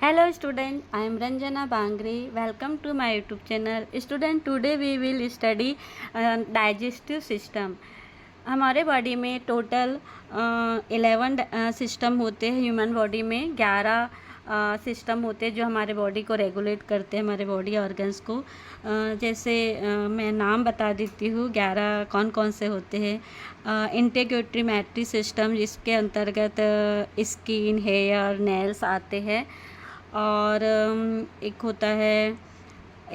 Hello student, I am Ranjana Bangre. Welcome to my YouTube channel. Student, today we will study digestive system. हमारे body में total 11 system होते हैं। Human body में 11 system होते हैं जो हमारे बॉडी को रेगुलेट करते हैं, हमारे बॉडी ऑर्गन्स को। जैसे मैं नाम बता देती हूँ 11 कौन कौन से होते हैं। इंटीग्रेटरी मैट्री सिस्टम, जिसके अंतर्गत स्किन, हेयर, नेल्स आते हैं। और एक होता है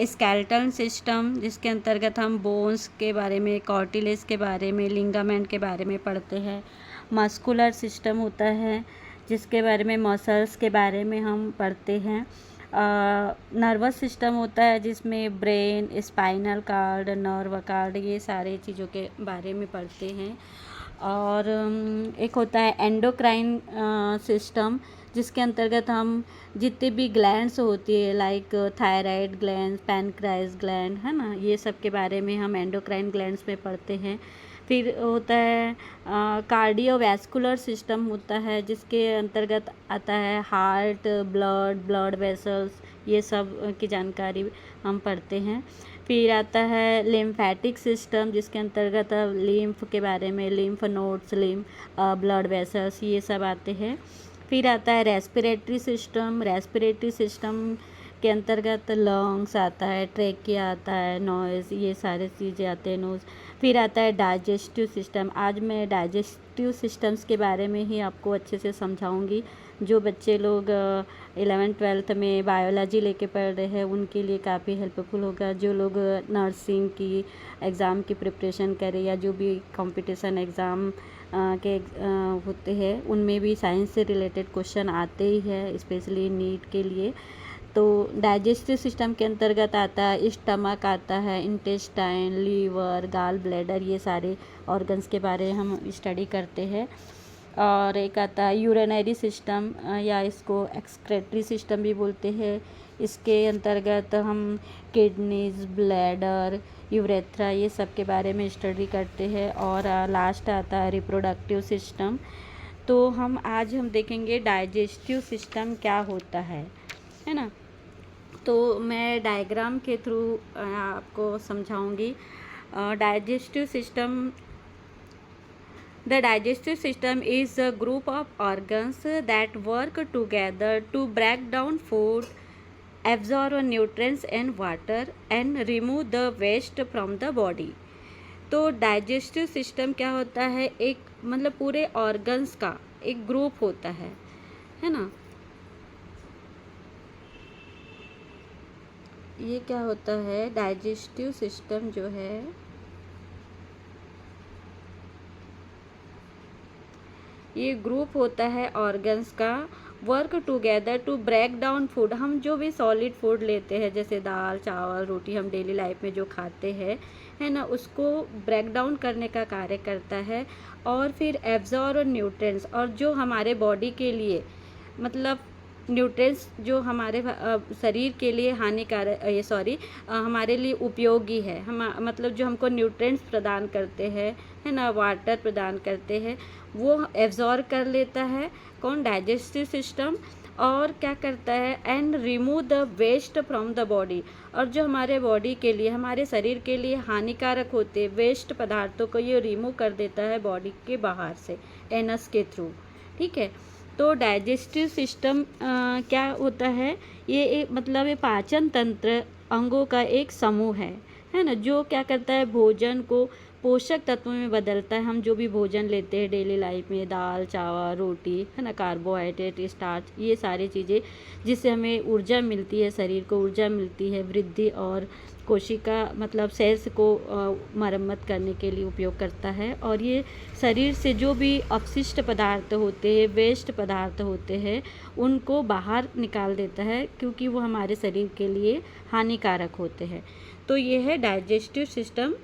स्केलेटल सिस्टम, जिसके अंतर्गत हम बोन्स के बारे में, कार्टिलेज के बारे में, लिगामेंट के बारे में पढ़ते हैं। मस्कुलर सिस्टम होता है, जिसके बारे में मसल्स के बारे में हम पढ़ते हैं। नर्वस सिस्टम होता है, जिसमें brain, spinal cord, nerve card, ये सारे चीज़ों के बारे में पढ़ते हैं। और एक होता है एंडोक्राइन सिस्टम, जिसके अंतर्गत हम जितने भी ग्लैंड्स होती है, लाइक थायराइड ग्लैंड, पैनक्राइस ग्लैंड, है ना, ये सब के बारे में हम एंडोक्राइन ग्लैंड्स में पढ़ते हैं। फिर होता है कार्डियोवैस्कुलर सिस्टम होता है, जिसके अंतर्गत आता है हार्ट, ब्लड वेसल्स, ये सब की जानकारी हम पढ़ते हैं। फिर आता है लिम्फेटिक सिस्टम, जिसके अंतर्गत लिम्फ के बारे में, लिम्फ नोड्स, ब्लड वेसल्स, ये सब आते हैं। फिर आता है रेस्पिरेटरी सिस्टम के अंतर्गत लंग्स आता है, ट्रेकिया आता है, नॉइज़, ये सारे चीज़ें आते हैं, नोज़। फिर आता है डाइजेस्टिव सिस्टम। आज मैं डाइजेस्टिव सिस्टम्स के बारे में ही आपको अच्छे से समझाऊंगी। जो बच्चे लोग 11th-12th में बायोलॉजी लेके पढ़ रहे हैं, उनके लिए काफ़ी हेल्पफुल होगा। जो लोग नर्सिंग की एग्ज़ाम की प्रिपरेशन करें, या जो भी कंपटीशन एग्ज़ाम के होते हैं, उनमें भी साइंस से रिलेटेड क्वेश्चन आते ही है, स्पेशली नीट के लिए। तो डाइजेस्टिव सिस्टम के अंतर्गत आता है स्टमक, आता है इंटेस्टाइन, लीवर, गाल ब्लैडर, ये सारे ऑर्गन्स के बारे में हम स्टडी करते हैं। और एक आता है यूरिनरी सिस्टम, या इसको एक्सक्रेटरी सिस्टम भी बोलते हैं। इसके अंतर्गत हम किडनीज, ब्लैडर, यूरेथ्रा, ये सब के बारे में स्टडी करते हैं। और लास्ट आता है रिप्रोडक्टिव सिस्टम। तो आज हम देखेंगे डाइजेस्टिव सिस्टम क्या होता है ना। तो मैं डायग्राम के थ्रू आपको समझाऊंगी। Digestive system The digestive system is a group of organs that work together to break down food, absorb nutrients and water, and remove the waste from the body. तो डाइजेस्टिव सिस्टम क्या होता है, एक मतलब पूरे organs का एक group होता है ना। ये क्या होता है, डाइजेस्टिव सिस्टम जो है, ये ग्रुप होता है ऑर्गन्स का। Work together to break down food, हम जो भी सॉलिड फूड लेते हैं, जैसे दाल, चावल, रोटी, हम डेली लाइफ में जो खाते हैं, है ना, उसको ब्रेक डाउन करने का कार्य करता है। और फिर एब्जॉर्ब न्यूट्रिएंट्स, और जो हमारे बॉडी के लिए, मतलब न्यूट्रिएंट्स जो हमारे शरीर के लिए हानिकारक, हमारे लिए उपयोगी है, हम मतलब जो हमको न्यूट्रिएंट्स प्रदान करते हैं, है ना, वाटर प्रदान करते हैं, वो एब्जॉर्ब कर लेता है कौन, डाइजेस्टिव सिस्टम। और क्या करता है, and remove the waste from the body, और जो हमारे बॉडी के लिए, हमारे शरीर के लिए हानिकारक होते वेस्ट पदार्थों को ये रिमूव कर देता है बॉडी के बाहर से, एनस के थ्रू। ठीक है। तो डाइजेस्टिव सिस्टम क्या होता है, ये एक मतलब ये पाचन तंत्र अंगों का एक समूह है ना, जो क्या करता है, भोजन को पोषक तत्वों में बदलता है। हम जो भी भोजन लेते हैं डेली लाइफ में, दाल, चावल, रोटी, है ना, कार्बोहाइड्रेट, स्टार्च, ये सारी चीज़ें, जिससे हमें ऊर्जा मिलती है, शरीर को ऊर्जा मिलती है, वृद्धि और कोशिका मतलब सेल्स को मरम्मत करने के लिए उपयोग करता है। और ये शरीर से जो भी अपशिष्ट पदार्थ होते हैं, वेस्ट पदार्थ होते हैं, उनको बाहर निकाल देता है, क्योंकि वो हमारे शरीर के लिए हानिकारक होते हैं। तो ये है digestive system.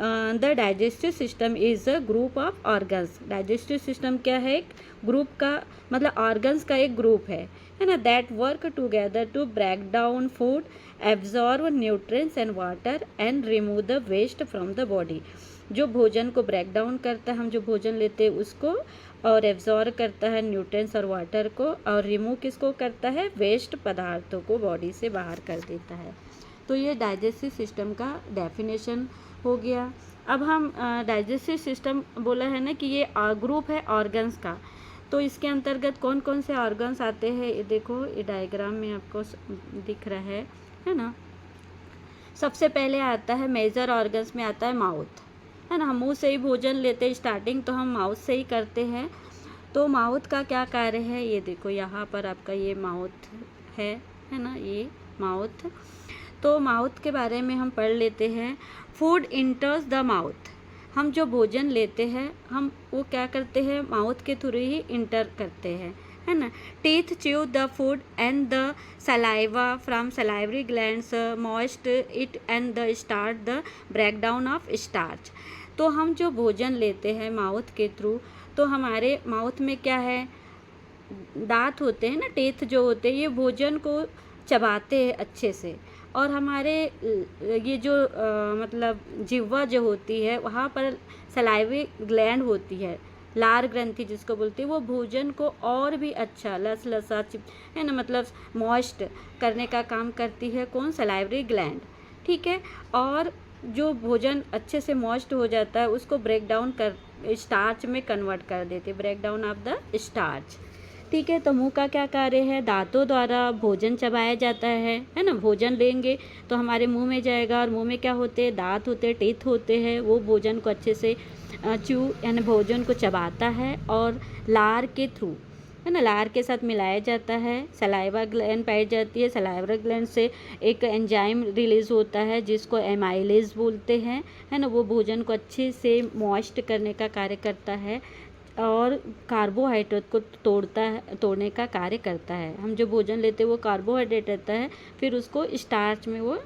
The digestive system is a group of organs. Digestive system क्या है, एक ग्रुप का मतलब ऑर्गन्स का एक ग्रुप है ना, that work together to break down food, absorb nutrients and water, and remove the waste from the body. जो भोजन को ब्रेक डाउन करता है, हम जो भोजन लेते हैं उसको, और एब्जॉर्ब करता है न्यूट्रिएंट्स और वाटर को, और रिमूव किसको करता है, वेस्ट पदार्थों को बॉडी से बाहर कर देता है। तो ये डाइजेस्टिव सिस्टम का डेफिनेशन हो गया। अब हम डाइजेस्टिव सिस्टम बोला है ना कि ये ग्रुप है ऑर्गन्स का, तो इसके अंतर्गत कौन कौन से ऑर्गन्स आते हैं, ये देखो ये डायग्राम में आपको दिख रहा है ना। सबसे पहले आता है मेजर ऑर्गन्स में आता है माउथ, है ना। हम मुंह से ही भोजन लेते हैं, स्टार्टिंग तो हम माउथ से ही करते हैं। तो माउथ का क्या कार्य है, ये देखो यहाँ पर आपका ये माउथ है ना, ये माउथ। तो माउथ के बारे में हम पढ़ लेते हैं। फूड इंटर्स द माउथ, हम जो भोजन लेते हैं हम वो क्या करते हैं, माउथ के थ्रू ही इंटर करते हैं, है ना। Teeth chew the food and the saliva from salivary glands moist it and the start the break down of starch. तो हम जो भोजन लेते हैं माउथ के थ्रू, तो हमारे माउथ में क्या है, दांत होते हैं ना, टीथ जो होते हैं, ये भोजन को चबाते हैं अच्छे से। और हमारे ये जो मतलब जिह्वा जो होती है, वहाँ पर सलाइवी ग्लैंड होती है, लार ग्रंथि जिसको बोलते हैं, वो भोजन को और भी अच्छा लसलसा है ना, मतलब मॉइस्ट करने का काम करती है। कौन, सलाइवरी ग्लैंड, ठीक है। और जो भोजन अच्छे से मॉइस्ट हो जाता है उसको ब्रेक डाउन कर स्टार्च में कन्वर्ट कर देते, break down of the starch, ठीक है। तो मुंह का क्या कार्य है, दांतों द्वारा भोजन चबाया जाता है ना। भोजन लेंगे तो हमारे मुंह में जाएगा, और मुंह में क्या होते हैं, दांत होते हैं, टीथ होते हैं, वो भोजन को अच्छे से च्यू यानी भोजन को चबाता है, और लार के थ्रू, है ना, लार के साथ मिलाया जाता है। सलाइवा ग्लैंड पाई जाती है, सलाइवा ग्लैंड से एक एंजाइम रिलीज होता है जिसको एमाइलेज बोलते हैं, है ना। वो भोजन को अच्छे से मॉइस्ट करने का कार्य करता है, और कार्बोहाइड्रेट को तोड़ने का कार्य करता है। हम जो भोजन लेते हैं वो कार्बोहाइड्रेट रहता है, फिर उसको स्टार्च में वो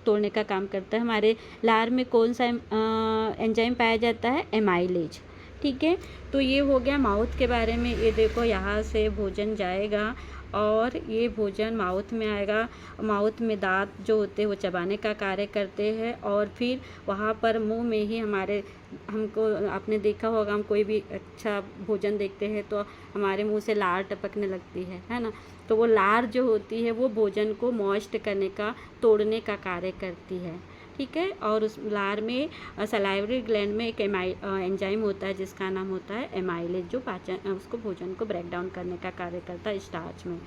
तोड़ने का काम करता है। हमारे लार में कौन सा एंजाइम पाया जाता है, एमाइलेज, ठीक है। तो ये हो गया माउथ के बारे में। ये देखो यहाँ से भोजन जाएगा और ये भोजन माउथ में आएगा। माउथ में दांत जो होते हैं वो चबाने का कार्य करते हैं, और फिर वहाँ पर मुंह में ही हमको आपने देखा होगा, हम कोई भी अच्छा भोजन देखते हैं तो हमारे मुंह से लार टपकने लगती है ना। तो वो लार जो होती है वो भोजन को मॉइस्ट करने का, तोड़ने का कार्य करती है, ठीक है। और उस लार में सलाइवरी ग्लैंड में एक एंजाइम होता है जिसका नाम होता है एमाइलेज, जो पाचन उसको भोजन को ब्रेक डाउन करने का कार्य करता है स्टार्च में।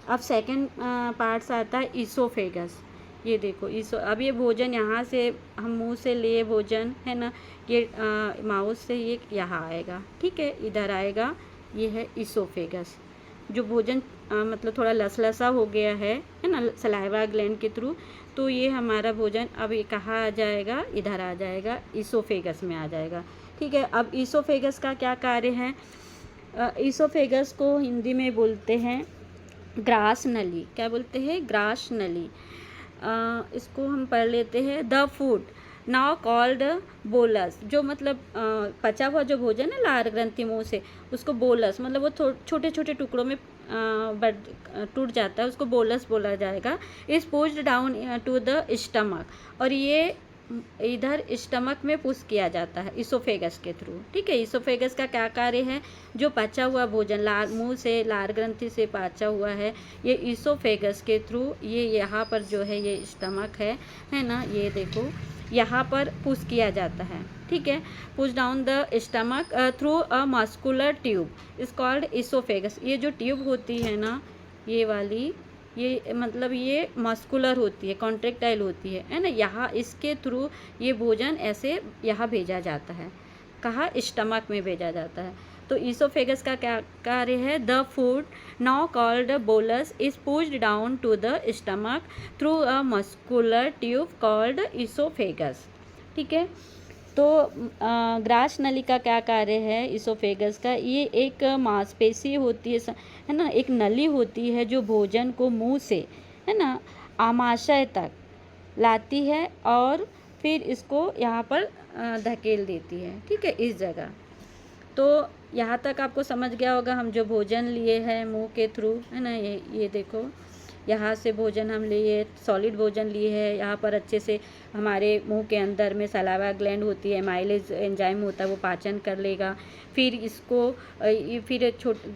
अब सेकंड पार्ट्स आता है ईसोफेगस। ये देखो अब ये भोजन यहाँ से हम मुंह से लिए भोजन, है ना, ये माउथ से ये यहाँ आएगा, ठीक है, इधर आएगा, ये है ईसोफेगस। जो भोजन मतलब थोड़ा लसलसा हो गया है ना, सलाइवा ग्लैंड के थ्रू, तो ये हमारा भोजन अब ये कहाँ आ जाएगा, इधर आ जाएगा, ईसोफेगस में आ जाएगा, ठीक है। अब ईसोफेगस का क्या कार्य है, ईसोफेगस को हिंदी में बोलते हैं ग्रास नली। क्या बोलते हैं, ग्रास नली। इसको हम पढ़ लेते हैं। The food now called bolus, जो मतलब पचा हुआ जो भोजन है लार ग्रंथि मुंह से, उसको बोलस, मतलब वो छोटे छोटे टुकड़ों में टूट जाता है, उसको बोलस बोला जाएगा। Is pushed down to the stomach, और ये इधर स्टमक में पुश किया जाता है ईसोफेगस के थ्रू, ठीक है। ईसोफेगस का क्या कार्य है, जो पचा हुआ भोजन मुंह से लार ग्रंथि से पचा हुआ है, ये ईसोफेगस के थ्रू, ये यहाँ पर जो है ये स्टमक है ना, ये देखो यहाँ पर पुश किया जाता है, ठीक है। Push down the stomach through a muscular tube is called oesophagus. ये जो ट्यूब होती है ना, ये वाली, ये मतलब ये मस्कुलर होती है, कॉन्ट्रेक्टाइल होती है ना, यहाँ इसके थ्रू ये भोजन ऐसे यहाँ भेजा जाता है, कहाँ, स्टमक में भेजा जाता है। तो ईसोफेगस का क्या कार्य है, the food now called bolus is pushed down to the stomach through a muscular tube called oesophagus, ठीक है। तो ग्रास नली का क्या कार्य है ईसोफेगस का, ये एक मांसपेशी होती है ना, एक नली होती है जो भोजन को मुंह से, है ना, आमाशय तक लाती है और फिर इसको यहाँ पर धकेल देती है, ठीक है, इस जगह। तो यहाँ तक आपको समझ गया होगा, हम जो भोजन लिए हैं मुंह के थ्रू, है ना, ये देखो यहाँ से भोजन हम लिए, सॉलिड भोजन लिए है, यहाँ पर अच्छे से हमारे मुंह के अंदर में सलावा ग्लैंड होती है, माइलेज एंजाइम होता है, वो पाचन कर लेगा। फिर इसको फिर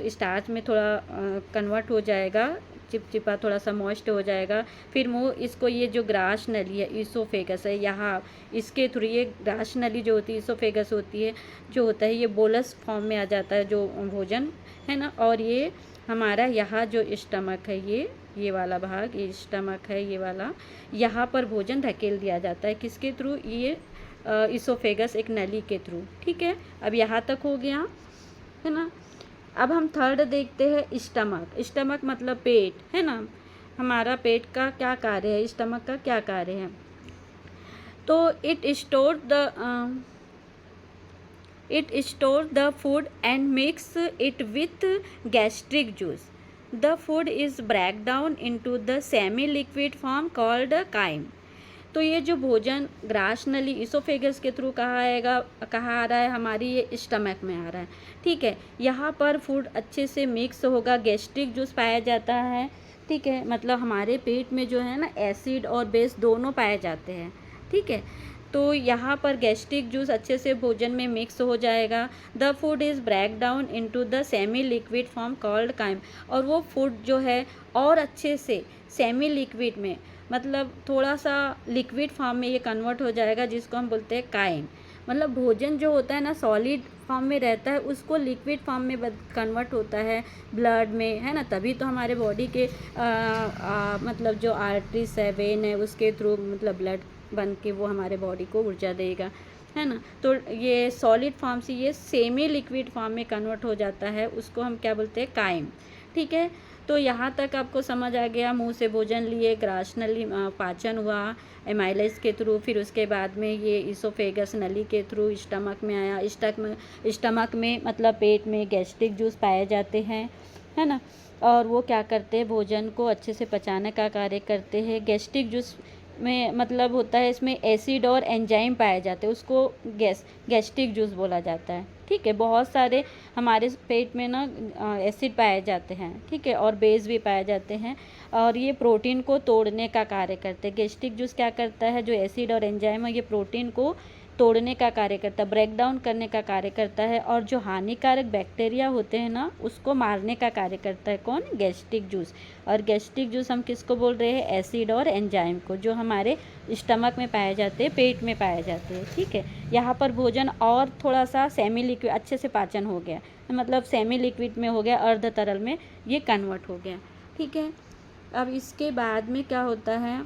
स्टार्च में थोड़ा कन्वर्ट हो जाएगा, चिपचिपा थोड़ा सा मॉइस्ट हो जाएगा। फिर मुंह इसको, ये जो ग्रास नली है, ईसोफेगस है, यहाँ इसके थ्रू ये ग्रास नली जो होती है, ईसोफेगस होती है, जो होता है ये बोलस फॉर्म में आ जाता है जो भोजन है ना। और ये हमारा यहाँ जो स्टमक है, ये वाला भाग, ये स्टमक है ये वाला, यहाँ पर भोजन धकेल दिया जाता है। किसके थ्रू? ये ईसोफेगस एक नली के थ्रू। ठीक है, अब यहाँ तक हो गया है ना। अब हम थर्ड देखते हैं स्टमक। स्टमक मतलब पेट है ना। हमारा पेट का क्या कार्य है, स्टमक का क्या कार्य है? तो it store the food and mix it with gastric juice. The food is break down into the semi liquid form called chyme. तो ये जो भोजन ग्रास नली ईसोफेगस के थ्रू कहाँ आ रहा है, हमारी ये स्टमक में आ रहा है। ठीक है, यहाँ पर फूड अच्छे से मिक्स होगा, गैस्ट्रिक जूस पाया जाता है। ठीक है, मतलब हमारे पेट में जो है ना एसिड और बेस दोनों पाए जाते हैं। ठीक है, तो यहाँ पर गैस्ट्रिक जूस अच्छे से भोजन में मिक्स हो जाएगा। The food is break down into the semi liquid form called chyme. और वो फूड जो है और अच्छे से सेमी लिक्विड में, मतलब थोड़ा सा लिक्विड फॉर्म में ये कन्वर्ट हो जाएगा, जिसको हम बोलते हैं काइम। मतलब भोजन जो होता है ना सॉलिड फॉर्म में रहता है, उसको लिक्विड फॉर्म में कन्वर्ट होता है ब्लड में, है ना। तभी तो हमारे बॉडी के मतलब जो आर्टरीज है, वेन है, उसके थ्रू मतलब ब्लड बन के वो हमारे बॉडी को ऊर्जा देगा, है ना। तो ये सॉलिड फॉर्म से ये सेमी लिक्विड फॉर्म में कन्वर्ट हो जाता है, उसको हम क्या बोलते हैं? काइम। ठीक है, तो यहाँ तक आपको समझ आ गया। मुंह से भोजन लिए, ग्रास नली पाचन हुआ एमाइलेज के थ्रू, फिर उसके बाद में ये ईसोफेगस नली के थ्रू स्टमक में आया। स्टमक में मतलब पेट में गैस्ट्रिक जूस पाए जाते हैं, है ना। और वो क्या करते हैं? भोजन को अच्छे से पचाने का कार्य करते हैं। गैस्ट्रिक जूस में मतलब होता है इसमें एसिड और एंजाइम पाए जाते हैं, उसको गैस्ट्रिक जूस बोला जाता है। ठीक है, बहुत सारे हमारे पेट में ना एसिड पाए जाते हैं, ठीक है, और बेस भी पाए जाते हैं, और ये प्रोटीन को तोड़ने का कार्य करते हैं। गैस्ट्रिक जूस क्या करता है? जो एसिड और एंजाइम है, ये प्रोटीन को तोड़ने का कार्य करता है, ब्रेक डाउन करने का कार्य करता है, और जो हानिकारक बैक्टीरिया होते हैं ना, उसको मारने का कार्य करता है। कौन? Gastric juice. और गैस्ट्रिक जूस हम किसको बोल रहे हैं? एसिड और एंजाइम को, जो हमारे स्टमक में पाए जाते हैं, पेट में पाए जाते हैं। ठीक है, यहाँ पर भोजन और थोड़ा सा सेमी लिक्विड अच्छे से पाचन हो गया, मतलब सेमी लिक्विड में हो गया, अर्ध तरल में ये कन्वर्ट हो गया। ठीक है, अब इसके बाद में क्या होता है?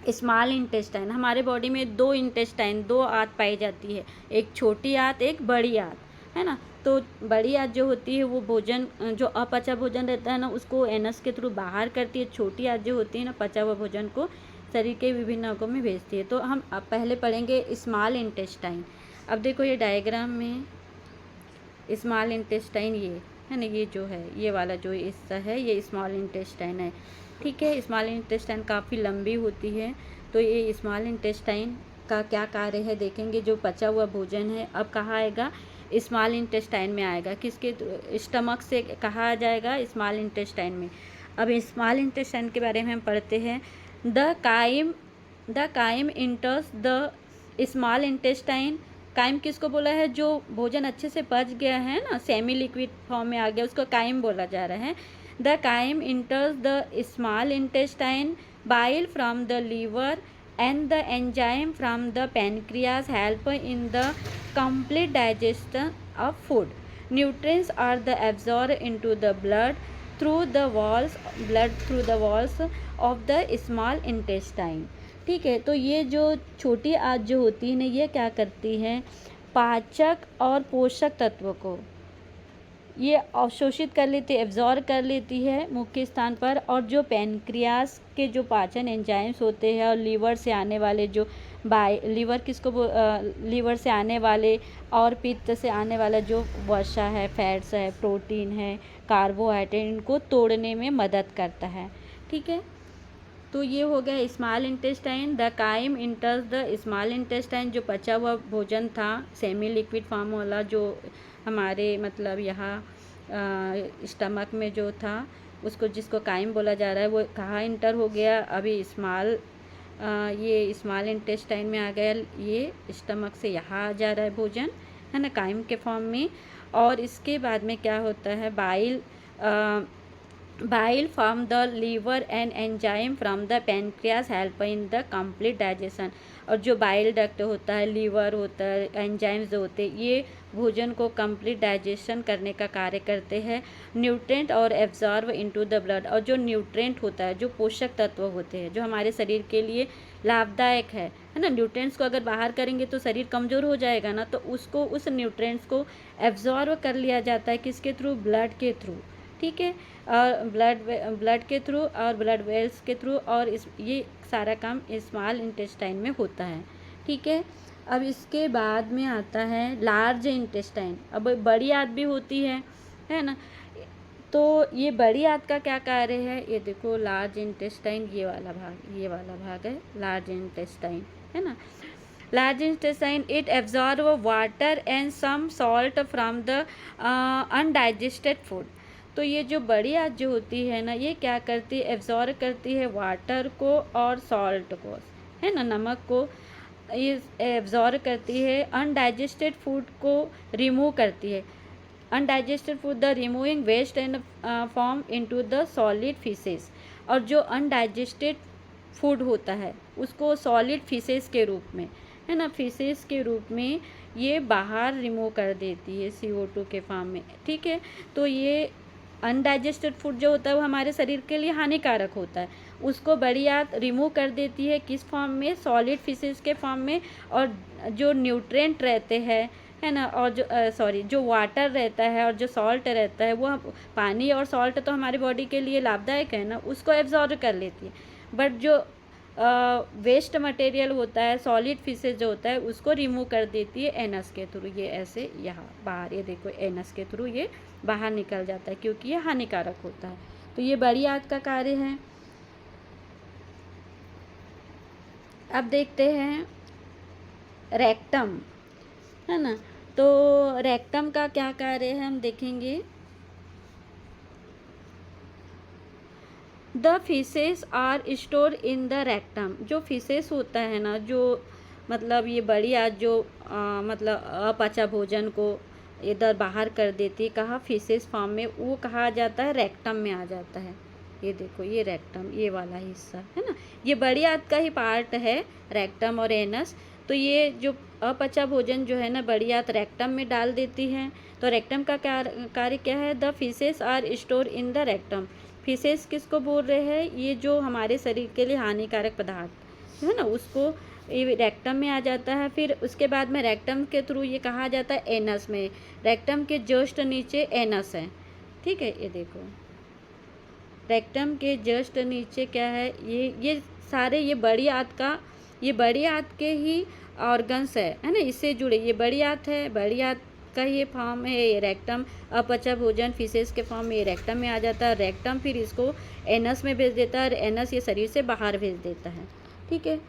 Small intestine. हमारे बॉडी में दो इंटेस्टाइन, दो आंत पाई जाती है, एक छोटी आंत, एक बड़ी आंत, है ना। तो बड़ी आंत जो होती है वो भोजन, जो अपचा भोजन रहता है ना, उसको एनस के थ्रू बाहर करती है। छोटी आंत जो होती है ना, पचा हुआ भोजन को शरीर के विभिन्न अंगों में भेजती है। तो हम अब पहले पढ़ेंगे स्मॉल इंटेस्टाइन। अब देखो ये डायग्राम में स्मॉल इंटेस्टाइन ये है ना, ये जो है ये वाला जो हिस्सा है ये स्मॉल इंटेस्टाइन है। ठीक है, स्मॉल इंटेस्टाइन काफ़ी लंबी होती है। तो ये स्मॉल इंटेस्टाइन का क्या कार्य है देखेंगे। जो पचा हुआ भोजन है अब कहाँ आएगा? स्मॉल इंटेस्टाइन में आएगा। किसके? स्टमक से कहाँ आ जाएगा? स्मॉल इंटेस्टाइन में। अब स्मॉल इंटेस्टाइन के बारे में हम पढ़ते हैं। The chyme enters the small intestine. Chyme किसको बोला है? जो भोजन अच्छे से पच गया है ना, सेमी लिक्विड फॉर्म में आ गया, उसको काइम बोला जा रहा है। The chyme enters the small intestine, bile from the liver and the enzyme from the pancreas help in the complete digestion of food. Nutrients are the absorbed into the blood through the walls of the small intestine. ठीक है, तो ये जो छोटी आंत जो होती है ना, ये क्या करती है? पाचक और पोषक तत्वों को ये अवशोषित कर लेती है, एब्जॉर्ब कर लेती है मुख्य स्थान पर। और जो पैनक्रियास के जो पाचन एंजाइम्स होते हैं, और लीवर से आने वाले जो लीवर से आने वाले और पित्त से आने वाला जो वसा है, फैट्स है, प्रोटीन है, कार्बोहाइड्रेट, इनको तोड़ने में मदद करता है। ठीक है, तो ये हो गया small intestine. The chyme enters the small intestine, जो पचा हुआ भोजन था सेमी लिक्विड फॉर्म वाला, जो हमारे मतलब यहाँ स्टमक में जो था, उसको जिसको काइम बोला जा रहा है वो कहाँ इंटर हो गया, अभी ये स्मॉल इंटेस्टाइन में आ गया, ये स्टमक से यहाँ आ जा रहा है भोजन, है ना, काइम के फॉर्म में। और इसके बाद में क्या होता है, bile from the liver and enzyme from the pancreas help in the complete digestion। और जो बाइल डक्ट होता है, लीवर होता है, एंजाइम्स होते हैं, ये भोजन को कंप्लीट डाइजेशन करने का कार्य करते हैं। न्यूट्रेंट और एब्जॉर्ब इनटू द ब्लड, और जो न्यूट्रेंट होता है, जो पोषक तत्व होते हैं जो हमारे शरीर के लिए लाभदायक है ना, न्यूट्रेंट्स को अगर बाहर करेंगे तो शरीर कमज़ोर हो जाएगा ना, तो उस न्यूट्रेंट्स को एब्जॉर्ब कर लिया जाता है, किसके थ्रू, ब्लड के थ्रू, ठीक है, और ब्लड के थ्रू और ब्लड वेल्स के थ्रू, और ये सारा काम स्मॉल इंटेस्टाइन में होता है, ठीक है। अब इसके बाद में आता है लार्ज इंटेस्टाइन। अब बड़ी आंत भी होती है ना, तो ये बड़ी आंत का क्या कार्य है, ये देखो लार्ज इंटेस्टाइन, ये वाला भाग है लार्ज इंटेस्टाइन, है ना। Large intestine it absorb water and some salt from the undigested food. तो ये जो बड़ी आंत जो होती है ना, ये क्या करती है, एब्जॉर्ब करती है वाटर को और सॉल्ट को, है ना, नमक को ये एब्जॉर्ब करती है, अनडाइजेस्टेड फूड को रिमूव करती है। Undigested food the removing waste and form into the solid faeces. और जो अनडाइजेस्टेड फूड होता है उसको सॉलिड फिशेस के रूप में, है ना, फिशेस के रूप में ये बाहर रिमूव कर देती है CO2 के फॉर्म में, ठीक है। तो ये अनडाइजेस्टेड फूड जो होता है वो हमारे शरीर के लिए हानिकारक होता है, उसको बड़ी आंत रिमूव कर देती है, किस फॉर्म में, सॉलिड फिशेस के फॉर्म में। और जो न्यूट्रेंट रहते हैं, है ना, और जो वाटर रहता है और जो सॉल्ट रहता है, वो पानी और सॉल्ट तो हमारी बॉडी के लिए लाभदायक है ना, उसको एब्जॉर्ब कर लेती है। बट जो वेस्ट मटेरियल होता है, सॉलिड फिशेज जो होता है, उसको रिमूव कर देती है एनस के थ्रू, ये ऐसे यहाँ बाहर, ये देखो एनस के थ्रू ये बाहर निकल जाता है, क्योंकि ये हानिकारक होता है। तो ये बड़ी आंत का कार्य है। अब देखते हैं रेक्टम, है ना। तो रेक्टम का क्या कार्य है हम देखेंगे। The faeces are store in the rectum. जो फिशेस होता है ना, जो मतलब ये बड़ी आंत जो मतलब अपचा भोजन को इधर बाहर कर देती है, कहाँ, फिशेस फॉर्म में, वो कहाँ आ जाता है, रेक्टम में आ जाता है। ये देखो ये रेक्टम, ये वाला हिस्सा, है ना, ये बड़ी आंत का ही पार्ट है, रेक्टम और एनस। तो ये जो अपचा भोजन जो है ना, बड़ी आंत रेक्टम में डाल देती है। तो रेक्टम का कार्य क्या है, the faeces are store in the rectum. Faeces किसको बोल रहे हैं, ये जो हमारे शरीर के लिए हानिकारक पदार्थ है ना, उसको ये रेक्टम में आ जाता है। फिर उसके बाद में रेक्टम के थ्रू ये कहा आ जाता है एनस में। रेक्टम के जस्ट नीचे एनस है, ठीक है, ये देखो रेक्टम के जस्ट नीचे क्या है, ये सारे ये बड़ी आंत के ही ऑर्गन्स है ना, इससे जुड़े, ये बड़ी आंत है, बड़ी आंत का ये फॉर्म है ये रेक्टम। अपचा भोजन फिशेस के फॉर्म में ये रेक्टम में आ जाता है। रेक्टम फिर इसको एनस में भेज देता है, और एनस ये शरीर से बाहर भेज देता है, ठीक है।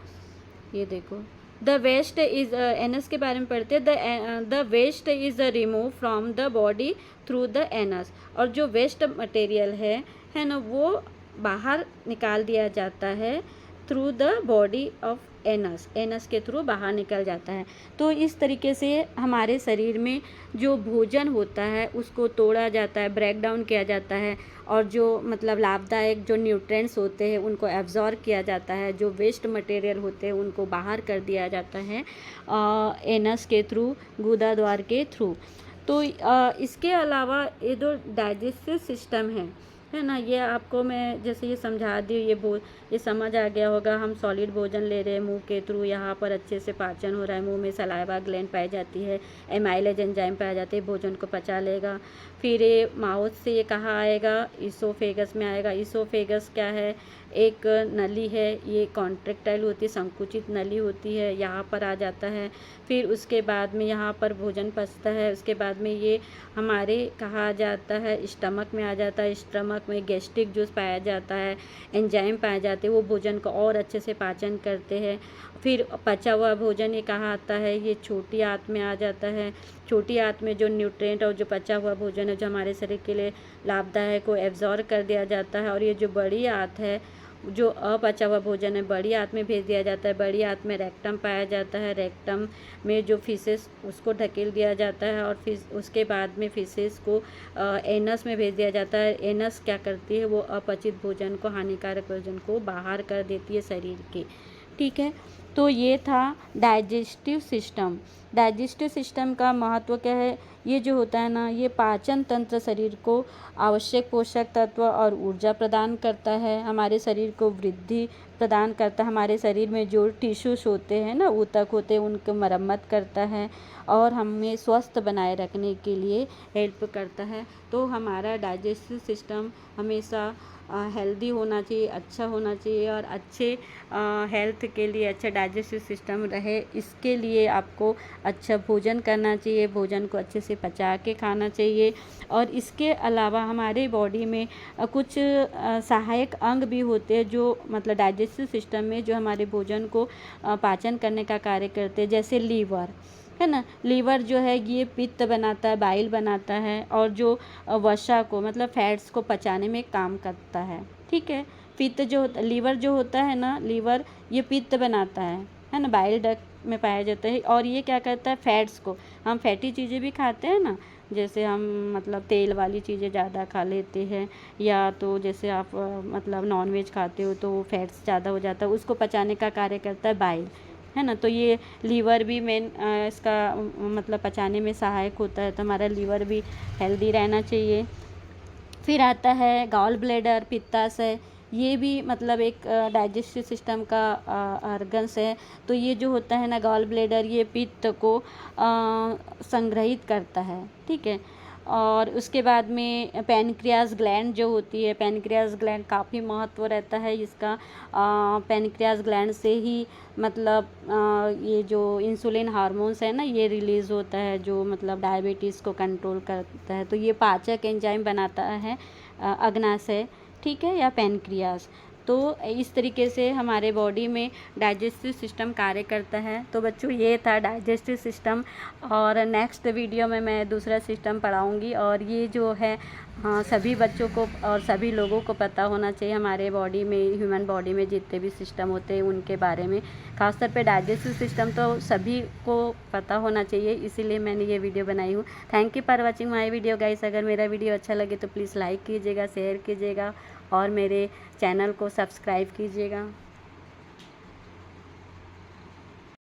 ये देखो द वेस्ट इज, एनस के बारे में पढ़ते हैं, the waste is remove from the body through the anus. और जो वेस्ट मटेरियल है ना, वो बाहर निकाल दिया जाता है through the body of anus के थ्रू बाहर निकल जाता है। तो इस तरीके से हमारे शरीर में जो भोजन होता है उसको तोड़ा जाता है, ब्रेक डाउन किया जाता है, और जो मतलब लाभदायक जो न्यूट्रिएंट्स होते हैं उनको एब्जॉर्ब किया जाता है, जो वेस्ट मटेरियल होते हैं उनको बाहर कर दिया जाता है एनस के थ्रू, गुदा द्वार के थ्रू। तो इसके अलावा ये जो डाइजेस्टिव सिस्टम है ना, ये आपको मैं जैसे ये समझा दी, ये समझ आ गया होगा। हम सॉलिड भोजन ले रहे हैं मुंह के थ्रू, यहाँ पर अच्छे से पाचन हो रहा है, मुंह में सलाइवा ग्लैंड पाई जाती है, एमाइलेज एंजाइम पाए जाते हैं, भोजन को पचा लेगा। फिर ये माउथ से ये कहाँ आएगा, इसोफेगस में आएगा। इसोफेगस क्या है, एक नली है, ये कॉन्ट्रैक्टाइल होती है, संकुचित नली होती है, यहाँ पर आ जाता है। फिर उसके बाद में यहाँ पर भोजन पचता है। उसके बाद में ये हमारे कहा जाता है स्टमक में आ जाता है। स्टमक में गैस्ट्रिक जूस पाया जाता है, एंजाइम पाए जाते हैं, वो भोजन को और अच्छे से पाचन करते हैं। फिर पचा हुआ भोजन ये कहाँ आता है, ये छोटी आंत में आ जाता है। छोटी आंत में जो न्यूट्रिएंट और जो पचा हुआ भोजन है जो हमारे शरीर के लिए लाभदायक को एब्जॉर्ब कर दिया जाता है। और ये जो बड़ी आंत है, जो अपचा हुआ भोजन है, बड़ी आंत में भेज दिया जाता है। बड़ी आंत में रेक्टम पाया जाता है। रेक्टम में जो फिशेस उसको ढकेल दिया जाता है और फिर उसके बाद में फिशेस को एनस में भेज दिया जाता है। एनस क्या करती है, वो अपचित भोजन को, हानिकारक भोजन को बाहर कर देती है शरीर के। ठीक है, तो ये था डाइजेस्टिव सिस्टम। डाइजेस्टिव सिस्टम का महत्व क्या है, ये जो होता है ना, ये पाचन तंत्र शरीर को आवश्यक पोषक तत्व और ऊर्जा प्रदान करता है, हमारे शरीर को वृद्धि प्रदान करता है, हमारे शरीर में जो टिश्यूज होते हैं ना, ऊतक होते हैं, उनको मरम्मत करता है और हमें स्वस्थ बनाए रखने के लिए हेल्प करता है। तो हमारा डाइजेस्टिव सिस्टम हमेशा हेल्दी होना चाहिए, अच्छा होना चाहिए और अच्छे हेल्थ के लिए अच्छा डाइजेस्टिव सिस्टम रहे, इसके लिए आपको अच्छा भोजन करना चाहिए, भोजन को अच्छे से पचा के खाना चाहिए। और इसके अलावा हमारे बॉडी में कुछ सहायक अंग भी होते हैं जो मतलब डाइजेस्टिव सिस्टम में जो हमारे भोजन को पाचन करने का कार्य करते हैं, जैसे लीवर है ना। लीवर जो है ये पित्त बनाता है, बाइल बनाता है और जो वसा को मतलब फैट्स को पचाने में काम करता है। ठीक है, पित्त जो होता, लीवर जो होता है ना, लीवर ये पित्त बनाता है ना, बाइल डक्ट में पाया जाता है। और ये क्या करता है, फैट्स को, हम फैटी चीज़ें भी खाते हैं ना, जैसे हम मतलब तेल वाली चीज़ें ज़्यादा खा लेते हैं, या तो जैसे आप मतलब नॉनवेज खाते हो तो फैट्स ज़्यादा हो जाता है, उसको पचाने का कार्य करता है बाइल, है ना। तो ये लीवर भी मेन इसका मतलब पचाने में सहायक होता है, तो हमारा लीवर भी हेल्दी रहना चाहिए। फिर आता है गॉल ब्लैडर, पित्ताशय, ये भी मतलब एक डाइजेस्टिव सिस्टम का ऑर्गन्स है। तो ये जो होता है ना गॉल ब्लैडर, ये पित्त को संग्रहित करता है। ठीक है, और उसके बाद में पैनक्रियास ग्लैंड जो होती है, पैनक्रियास ग्लैंड काफ़ी महत्व रहता है इसका। पैनक्रियास ग्लैंड से ही मतलब ये जो इंसुलिन हार्मोन्स है ना, ये रिलीज़ होता है जो मतलब डायबिटीज़ को कंट्रोल करता है। तो ये पाचक एंजाइम बनाता है अग्नाशय, ठीक है, या पैनक्रियास। तो इस तरीके से हमारे बॉडी में डाइजेस्टिव सिस्टम कार्य करता है। तो बच्चों ये था डाइजेस्टिव सिस्टम, और नेक्स्ट वीडियो में मैं दूसरा सिस्टम पढ़ाऊँगी। और ये जो है सभी बच्चों को और सभी लोगों को पता होना चाहिए हमारे बॉडी में, ह्यूमन बॉडी में जितने भी सिस्टम होते हैं उनके बारे में। खासतौर पे डाइजेस्टिव सिस्टम तो सभी को पता होना चाहिए, इसीलिए मैंने ये वीडियो बनाई हूँ। Thank you for watching my video guys. अगर मेरा वीडियो अच्छा लगे तो प्लीज़ लाइक कीजिएगा, शेयर कीजिएगा और मेरे चैनल को सब्सक्राइब कीजिएगा।